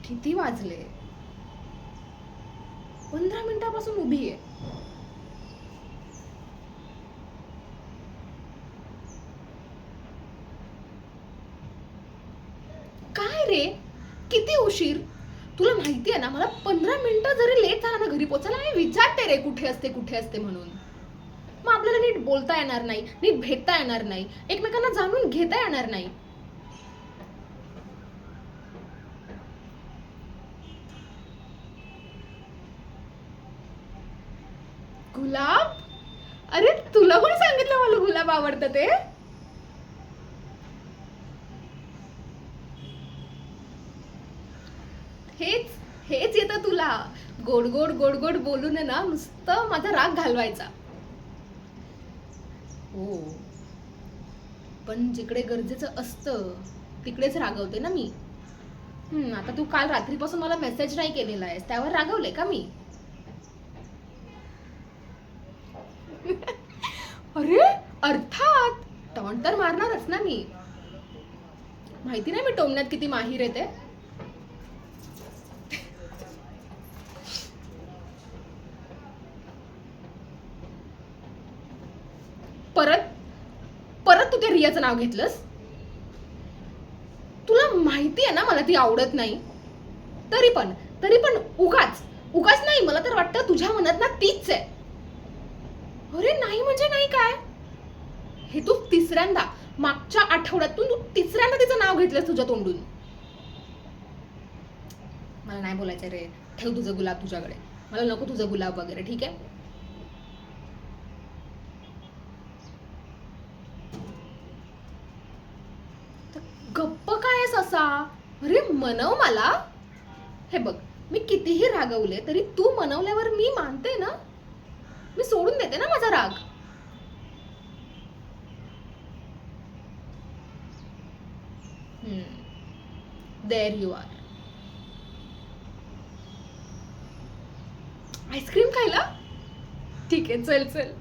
किती वाजले? 15 मिनिटापासून उभी आहे. काय रे, किती उशीर? तुला माहिती आहे ना, मला 15 मिनिटं जरी लेट झाला ना घरी पोचायला, मी विचारते रे कुठे असते म्हणून. मग आपल्याला नीट बोलता येणार नाही, नीट भेटता येणार नाही, एकमेकांना जाणून घेता येणार नाही. गुलाब? अरे तुला कोणी सांगितलं मला गुलाब आवडतं ते? हेच हेच येतं तुला, गोड गोड गोड गोड बोलून आहे ना नुसतं माझा राग घालवायचा. हो, पण जिकडे गरजेचं असतं तिकडेच रागवते ना मी. आता तू काल रात्रीपासून मला मेसेज नाही केलेला आहेस, त्यावर रागवले का मी? अरे अर्थात टॉन्ट तर मारणारच ना मी. माहिती नाही मी टोमण्यात किती माहीर आहे ते. परत परत तू त्या रियाचं नाव घेतलंस. तुला माहिती आहे ना मला ती आवडत नाही. तरी पण उगाच उगाच नाही, मला तर वाटतं तुझ्या मनात ना तीच आहे. अरे नाही म्हणजे नाही काय? हे तू तिसऱ्यांदा, मागच्या आठवड्यातून तू तिसऱ्यांदा तिचं नाव घेतलंस तुझ्या तोंडून. मला नाही बोलायचं रे, ठेव तुझं गुलाब तुझ्याकडे. मला नको तुझं गुलाब वगैरे, ठीक आहे? गप्प काय असा? अरे मनव मला. हे बघ, मी कितीही रागवले तरी तू मनवल्यावर मी मानते ना, मी सोडून देते ना माझा राग. There you R. आईस्क्रीम खायला? ठीक आहे, चल चल.